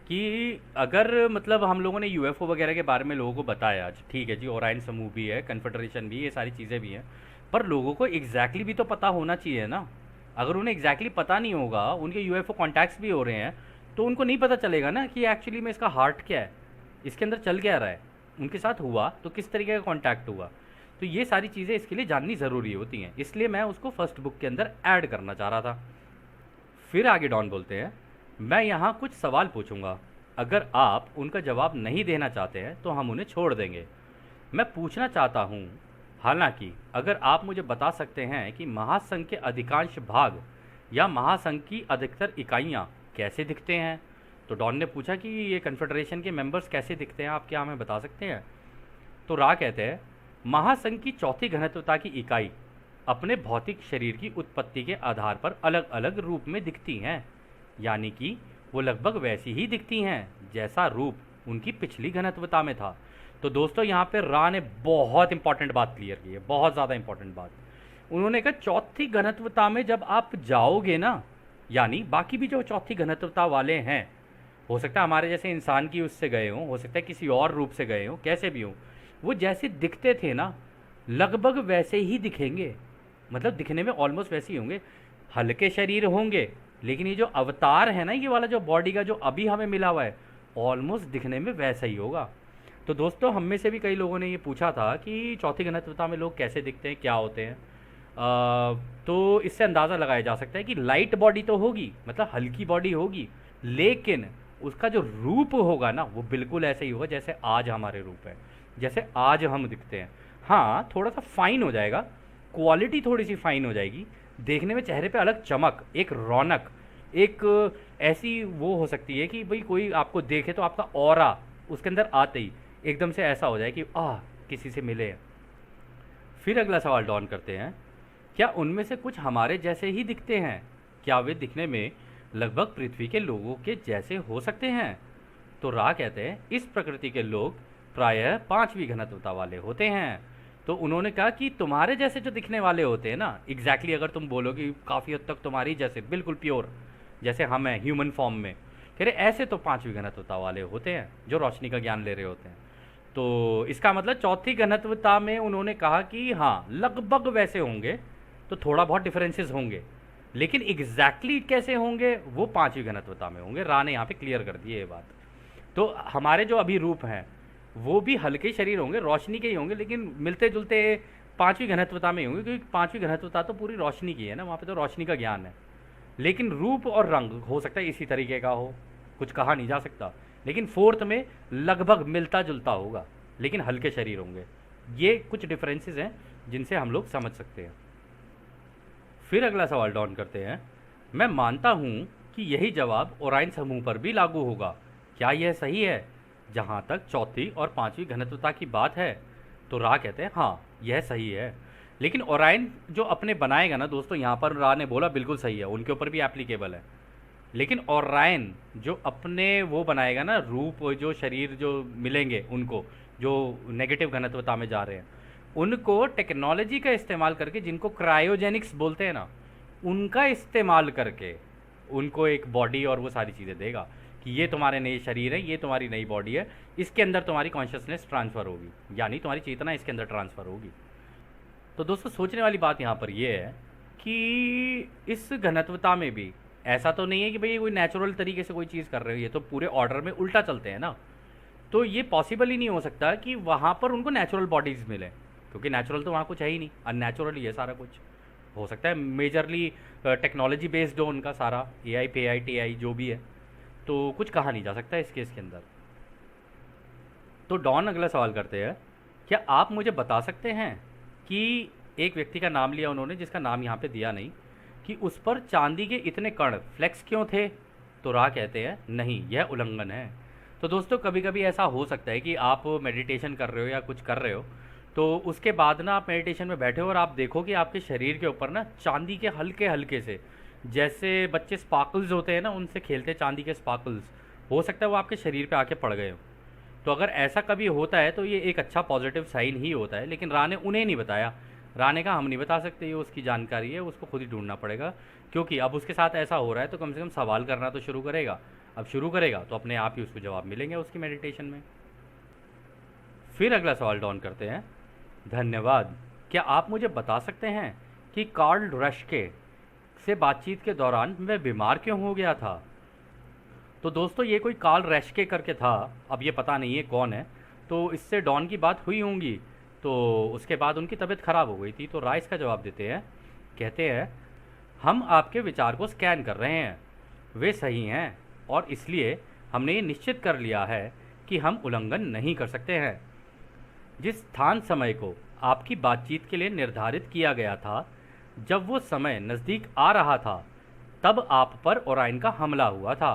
कि अगर मतलब हम लोगों ने यूएफओ वगैरह के बारे में लोगों को बताया, आज ठीक है जी, ओराइन समूह भी है, कन्फेडरेशन भी, ये सारी चीज़ें भी हैं, पर लोगों को एग्जैक्टली भी तो पता होना चाहिए ना। अगर उन्हें एग्जैक्टली पता नहीं होगा, उनके यूएफओ कॉन्टैक्ट्स भी हो रहे हैं, तो उनको नहीं पता चलेगा ना कि एक्चुअली में इसका हार्ट क्या है, इसके अंदर चल क्या रहा है, उनके साथ हुआ तो किस तरीके का कॉन्टैक्ट हुआ। तो ये सारी चीज़ें इसके लिए जाननी ज़रूरी होती हैं, इसलिए मैं उसको फर्स्ट बुक के अंदर ऐड करना चाह रहा था। फिर आगे डॉन बोलते हैं, मैं यहाँ कुछ सवाल पूछूंगा, अगर आप उनका जवाब नहीं देना चाहते हैं तो हम उन्हें छोड़ देंगे। मैं पूछना चाहता हूँ, हालांकि अगर आप मुझे बता सकते हैं कि महासंघ के अधिकांश भाग या महासंघ की अधिकतर इकाइयाँ कैसे दिखते हैं। तो डॉन ने पूछा कि ये कन्फेडरेशन के मेंबर्स कैसे दिखते हैं, आप क्या हमें बता सकते हैं। तो रा कहते हैं, महासंघ की चौथी घनत्वता की इकाई अपने भौतिक शरीर की उत्पत्ति के आधार पर अलग अलग रूप में दिखती हैं, यानी कि वो लगभग वैसी ही दिखती हैं जैसा रूप उनकी पिछली घनत्वता में था। तो दोस्तों यहाँ पे रा ने बहुत इंपॉर्टेंट बात क्लियर की है, बहुत ज़्यादा इंपॉर्टेंट बात। उन्होंने कहा चौथी घनत्वता में जब आप जाओगे ना, यानी बाकी भी जो चौथी घनत्वता वाले हैं, हो सकता है हमारे जैसे इंसान की उससे गए हों, हो सकता है किसी और रूप से गए हों, कैसे भी हों, वो जैसे दिखते थे ना लगभग वैसे ही दिखेंगे, मतलब दिखने में ऑलमोस्ट वैसे ही होंगे। हल्के शरीर होंगे, लेकिन ये जो अवतार है ना, ये वाला जो बॉडी का जो अभी हमें मिला हुआ है, ऑलमोस्ट दिखने में वैसा ही होगा। तो दोस्तों हम में से भी कई लोगों ने ये पूछा था कि चौथी घनत्वता में लोग कैसे दिखते हैं, क्या होते हैं। तो इससे अंदाज़ा लगाया जा सकता है कि लाइट बॉडी तो होगी, मतलब हल्की बॉडी होगी, लेकिन उसका जो रूप होगा ना वो बिल्कुल ऐसे ही होगा जैसे आज हमारे रूप है, जैसे आज हम दिखते हैं। हाँ, थोड़ा सा फाइन हो जाएगा, क्वालिटी थोड़ी सी फाइन हो जाएगी, देखने में चेहरे पे अलग चमक, एक रौनक, एक ऐसी वो हो सकती है कि भाई कोई आपको देखे तो आपका ऑरा उसके अंदर आते ही एकदम से ऐसा हो जाए कि किसी से मिले हैं। फिर अगला सवाल डॉन करते हैं, क्या उनमें से कुछ हमारे जैसे ही दिखते हैं? क्या वे दिखने में लगभग पृथ्वी के लोगों के जैसे हो सकते हैं? तो रा कहते हैं, इस प्रकृति के लोग प्रायः 5वीं घनत्वता वाले होते हैं। तो उन्होंने कहा कि तुम्हारे जैसे जो दिखने वाले होते हैं ना, एग्जैक्टली अगर तुम बोलो कि काफ़ी हद तक तुम्हारी जैसे बिल्कुल प्योर जैसे हम हैं ह्यूमन फॉर्म में, कह रहे ऐसे तो 5वीं घनत्वता वाले होते हैं जो रोशनी का ज्ञान ले रहे होते हैं। तो इसका मतलब चौथी घनत्वता में उन्होंने कहा कि हाँ लगभग वैसे होंगे, तो थोड़ा बहुत डिफरेंसेस होंगे, लेकिन एग्जैक्टली कैसे होंगे वो 5वीं घनत्वता में होंगे। रा ने यहाँ पे क्लियर कर दी है ये बात। तो हमारे जो अभी रूप हैं वो भी हल्के शरीर होंगे, रोशनी के ही होंगे, लेकिन मिलते जुलते 5वीं घनत्वता में होंगे, क्योंकि 5वीं घनत्वता तो पूरी रोशनी की है ना, वहाँ पे तो रोशनी का ज्ञान है। लेकिन रूप और रंग हो सकता है इसी तरीके का हो, कुछ कहा नहीं जा सकता, लेकिन 4th में लगभग मिलता जुलता होगा, लेकिन हल्के शरीर होंगे। ये कुछ डिफरेंसेस हैं जिनसे हम लोग समझ सकते हैं। फिर अगला सवाल डॉन करते हैं, मैं मानता हूँ कि यही जवाब ओराइन समूह पर भी लागू होगा, क्या यह सही है? जहाँ तक चौथी और पांचवी घनत्वता की बात है तो रा कहते हैं हाँ यह सही है। लेकिन ओराइन जो अपने बनाएगा ना दोस्तों, यहाँ पर रा ने बोला बिल्कुल सही है, उनके ऊपर भी एप्लीकेबल है। लेकिन ओराइन जो अपने वो बनाएगा ना रूप, जो शरीर जो मिलेंगे उनको, जो नेगेटिव घनत्वता में जा रहे हैं, उनको टेक्नोलॉजी का इस्तेमाल करके, जिनको क्रायोजेनिक्स बोलते हैं ना, उनका इस्तेमाल करके उनको एक बॉडी और वो सारी चीज़ें देगा कि ये तुम्हारे नए शरीर है, ये तुम्हारी नई बॉडी है, इसके अंदर तुम्हारी कॉन्शियसनेस ट्रांसफ़र होगी, यानी तुम्हारी चेतना इसके अंदर ट्रांसफ़र होगी। तो दोस्तों सोचने वाली बात यहाँ पर ये है कि इस घनत्वता में भी ऐसा तो नहीं है कि भाई ये कोई नेचुरल तरीके से कोई चीज़ कर रहे हो, ये तो पूरे ऑर्डर में उल्टा चलते हैं ना। तो ये पॉसिबल ही नहीं हो सकता कि वहाँ पर उनको नेचुरल बॉडीज़ मिले, क्योंकि नेचुरल तो वहाँ कुछ है ही नहीं, अननेचुरल ही है सारा कुछ। हो सकता है मेजरली टेक्नोलॉजी बेस्ड हो उनका सारा, ए आई पे आई टी आई जो भी है, तो कुछ कहा नहीं जा सकता इस केस के अंदर। तो डॉन अगला सवाल करते हैं, क्या आप मुझे बता सकते हैं कि एक व्यक्ति का नाम लिया उन्होंने जिसका नाम यहाँ पे दिया नहीं, कि उस पर चांदी के इतने कण फ्लेक्स क्यों थे? तो रा कहते हैं नहीं, यह उल्लंघन है। तो दोस्तों कभी कभी ऐसा हो सकता है कि आप मेडिटेशन कर रहे हो या कुछ कर रहे हो, तो उसके बाद ना आप मेडिटेशन में बैठे हो और आप देखो कि आपके शरीर के ऊपर ना चांदी के हल्के हल्के से, जैसे बच्चे स्पार्कल्स होते हैं ना, उनसे खेलते हैं चांदी के स्पार्कल्स, हो सकता है वो आपके शरीर पे आके पड़ गए हो। तो अगर ऐसा कभी होता है तो ये एक अच्छा पॉजिटिव साइन ही होता है। लेकिन रा ने उन्हें नहीं बताया, रा ने कहा हम नहीं बता सकते, ये उसकी जानकारी है, उसको खुद ही ढूंढना पड़ेगा, क्योंकि अब उसके साथ ऐसा हो रहा है तो कम से कम सवाल करना तो शुरू करेगा। अब शुरू करेगा तो अपने आप ही उसको जवाब मिलेंगे उसकी मेडिटेशन में। फिर अगला सवाल डॉन करते हैं, धन्यवाद, क्या आप मुझे बता सकते हैं कि कार्ल रश्के से बातचीत के दौरान वह बीमार क्यों हो गया था? तो दोस्तों ये कोई कार्ल रश्के करके था, अब ये पता नहीं है कौन है, तो इससे डॉन की बात हुई होंगी, तो उसके बाद उनकी तबीयत ख़राब हो गई थी। तो राइस का जवाब देते हैं, कहते हैं हम आपके विचार को स्कैन कर रहे हैं, वे सही हैं और इसलिए हमने ये निश्चित कर लिया है कि हम उल्लंघन नहीं कर सकते हैं। जिस स्थान समय को आपकी बातचीत के लिए निर्धारित किया गया था, जब वो समय नज़दीक आ रहा था, तब आप पर ओराइन का हमला हुआ था,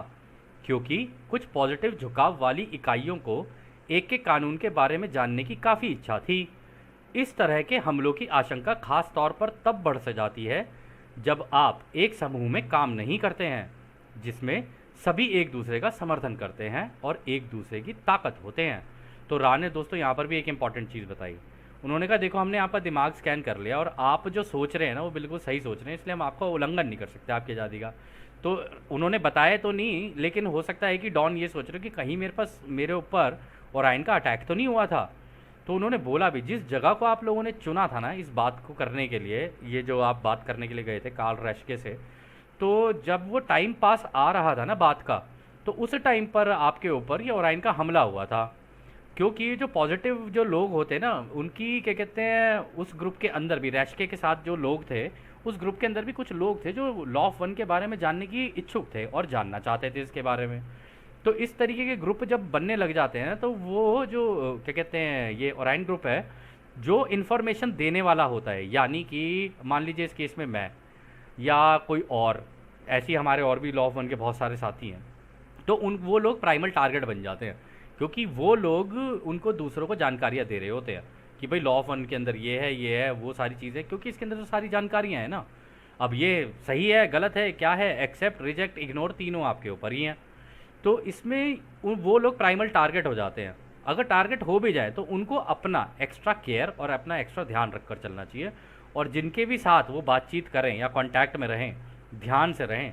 क्योंकि कुछ पॉजिटिव झुकाव वाली इकाइयों को एक के कानून के बारे में जानने की काफ़ी इच्छा थी। इस तरह के हमलों की आशंका खास तौर पर तब बढ़ से जाती है जब आप एक समूह में काम नहीं करते हैं, जिसमें सभी एक दूसरे का समर्थन करते हैं और एक दूसरे की ताकत होते हैं। तो रा ने दोस्तों यहाँ पर भी एक इम्पॉर्टेंट चीज़ बताई, उन्होंने कहा देखो हमने आपका दिमाग स्कैन कर लिया और आप जो सोच रहे हैं ना वो बिल्कुल सही सोच रहे हैं, इसलिए हम आपका उल्लंघन नहीं कर सकते आपकी आज़ादी का। तो उन्होंने बताया तो नहीं, लेकिन हो सकता है कि डॉन ये सोच रहे हो कि कहीं मेरे ऊपर ओराइन का अटैक तो नहीं हुआ था। तो उन्होंने बोला भी, जिस जगह को आप लोगों ने चुना था ना इस बात को करने के लिए, ये जो आप बात करने के लिए गए थे कार्ल रश्के से, तो जब वो टाइम पास आ रहा था ना बात का, तो उस टाइम पर आपके ऊपर ये ओराइन का हमला हुआ था। क्योंकि जो पॉजिटिव जो लोग होते हैं ना, उनकी क्या कहते हैं, उस ग्रुप के अंदर भी रश्के के साथ जो लोग थे, उस ग्रुप के अंदर भी कुछ लोग थे जो लॉ ऑफ वन के बारे में जानने की इच्छुक थे और जानना चाहते थे इसके बारे में। तो इस तरीके के ग्रुप जब बनने लग जाते हैं तो वो जो क्या कहते हैं ये ओराइन ग्रुप है जो इन्फॉर्मेशन देने वाला होता है, यानी कि मान लीजिए इस केस में मैं या कोई और, ऐसी हमारे और भी लॉ ऑफ वन के बहुत सारे साथी हैं, तो वो लोग प्राइमल टारगेट बन जाते हैं, क्योंकि वो लोग उनको दूसरों को जानकारियाँ दे रहे होते हैं कि भाई लॉ ऑफ वन के अंदर ये है वो सारी चीज़ें, क्योंकि इसके अंदर तो सारी जानकारियाँ हैं ना। अब ये सही है गलत है क्या है, एक्सेप्ट रिजेक्ट इग्नोर तीनों आपके ऊपर ही हैं। तो इसमें वो लोग प्राइमल टारगेट हो जाते हैं। अगर टारगेट हो भी जाए तो उनको अपना एक्स्ट्रा केयर और अपना एक्स्ट्रा ध्यान रख कर चलना चाहिए, और जिनके भी साथ वो बातचीत करें या कांटेक्ट में रहें, ध्यान से रहें।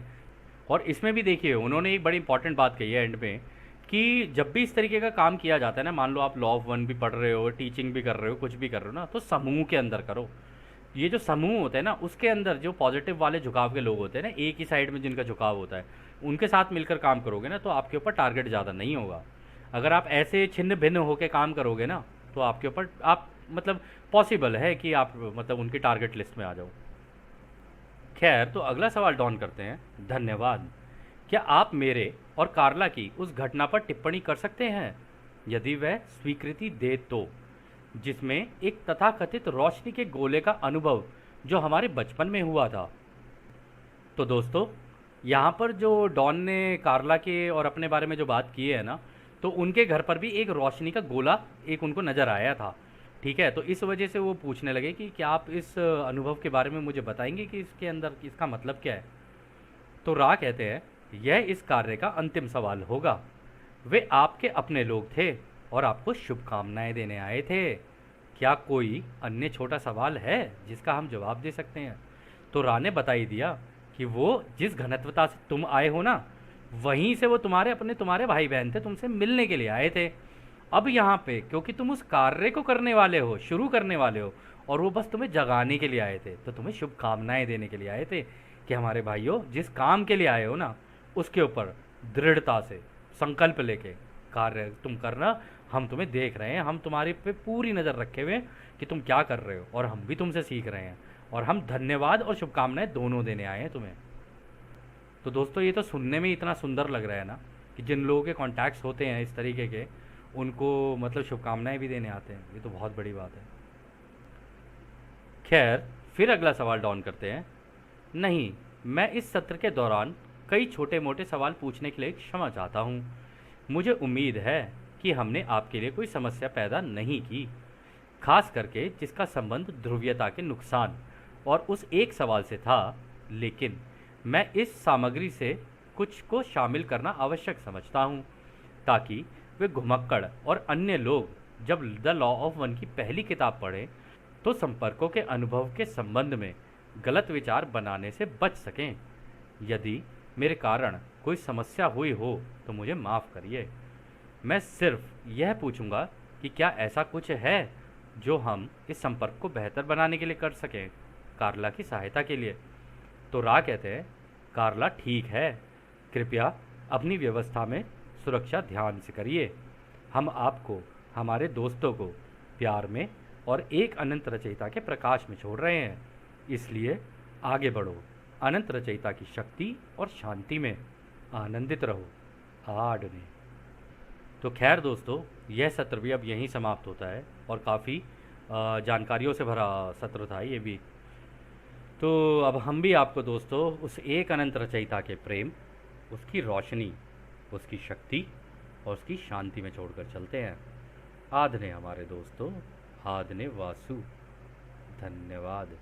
और इसमें भी देखिए उन्होंने एक बड़ी इंपॉर्टेंट बात कही है एंड में, कि जब भी इस तरीके का काम किया जाता है ना, मान लो आप लॉ ऑफ वन भी पढ़ रहे हो, टीचिंग भी कर रहे हो, कुछ भी कर रहे हो ना, तो समूह के अंदर करो। ये जो समूह होते हैं ना, उसके अंदर जो पॉजिटिव वाले झुकाव के लोग होते हैं ना, एक ही साइड में जिनका झुकाव होता है, उनके साथ मिलकर काम करोगे ना, तो आपके ऊपर टारगेट ज़्यादा नहीं होगा। अगर आप ऐसे छिन्न भिन्न होकर काम करोगे ना, तो आपके ऊपर आप मतलब पॉसिबल है कि आप मतलब उनकी टारगेट लिस्ट में आ जाओ। खैर, तो अगला सवाल डॉन करते हैं, धन्यवाद, क्या आप मेरे और कार्ला की उस घटना पर टिप्पणी कर सकते हैं, यदि वह स्वीकृति दे तो, जिसमें एक तथाकथित रोशनी के गोले का अनुभव जो हमारे बचपन में हुआ था। तो दोस्तों यहाँ पर जो डॉन ने कार्ला के और अपने बारे में जो बात की है ना, तो उनके घर पर भी एक रोशनी का गोला एक उनको नज़र आया था। ठीक है, तो इस वजह से वो पूछने लगे कि क्या आप इस अनुभव के बारे में मुझे बताएंगे कि इसके अंदर इसका मतलब क्या है। तो रा कहते हैं, यह इस कार्य का अंतिम सवाल होगा। वे आपके अपने लोग थे और आपको शुभकामनाएं देने आए थे। क्या कोई अन्य छोटा सवाल है जिसका हम जवाब दे सकते हैं। तो रा ने बता ही दिया कि वो जिस घनत्वता से तुम आए हो ना, वहीं से वो तुम्हारे भाई बहन थे, तुमसे मिलने के लिए आए थे। अब यहाँ पे क्योंकि तुम उस कार्य को करने वाले हो, शुरू करने वाले हो, और वो बस तुम्हें जगाने के लिए आए थे, तो तुम्हें शुभकामनाएं देने के लिए आए थे कि हमारे भाइयों, जिस काम के लिए आए हो ना, उसके ऊपर दृढ़ता से संकल्प लेके कार्य तुम करना। हम तुम्हें देख रहे हैं, हम तुम्हारे पे पूरी नज़र रखे हुए हैं कि तुम क्या कर रहे हो, और हम भी तुमसे सीख रहे हैं, और हम धन्यवाद और शुभकामनाएं दोनों देने आए हैं तुम्हें। तो दोस्तों, ये तो सुनने में इतना सुंदर लग रहा है ना कि जिन लोगों के कॉन्टैक्ट्स होते हैं इस तरीके के, उनको मतलब शुभकामनाएं भी देने आते हैं, ये तो बहुत बड़ी बात है। खैर, फिर अगला सवाल डाउन करते हैं। नहीं, मैं इस सत्र के दौरान कई छोटे मोटे सवाल पूछने के लिए क्षमा चाहता हूँ। मुझे उम्मीद है कि हमने आपके लिए कोई समस्या पैदा नहीं की, खास करके जिसका संबंध ध्रुवीयता के नुकसान और उस एक सवाल से था। लेकिन मैं इस सामग्री से कुछ को शामिल करना आवश्यक समझता हूँ, ताकि वे घुमक्कड़ और अन्य लोग जब द लॉ ऑफ वन की पहली किताब पढ़ें तो संपर्कों के अनुभव के संबंध में गलत विचार बनाने से बच सकें। यदि मेरे कारण कोई समस्या हुई हो तो मुझे माफ़ करिए। मैं सिर्फ यह पूछूंगा कि क्या ऐसा कुछ है जो हम इस संपर्क को बेहतर बनाने के लिए कर सकें, कार्ला की सहायता के लिए। तो रा कहते हैं, कार्ला ठीक है, कृपया अपनी व्यवस्था में सुरक्षा ध्यान से करिए। हम आपको, हमारे दोस्तों को प्यार में और एक अनंत रचयिता के प्रकाश में छोड़ रहे हैं, इसलिए आगे बढ़ो, अनंत रचयिता की शक्ति और शांति में आनंदित रहो। आडने। तो खैर दोस्तों, यह सत्र भी अब यहीं समाप्त होता है, और काफ़ी जानकारियों से भरा सत्र था ये भी। तो अब हम भी आपको दोस्तों उस एक अनंत रचयिता के प्रेम, उसकी रोशनी, उसकी शक्ति और उसकी शांति में छोड़कर चलते हैं। आदने हमारे दोस्तों, आदने वासु। धन्यवाद।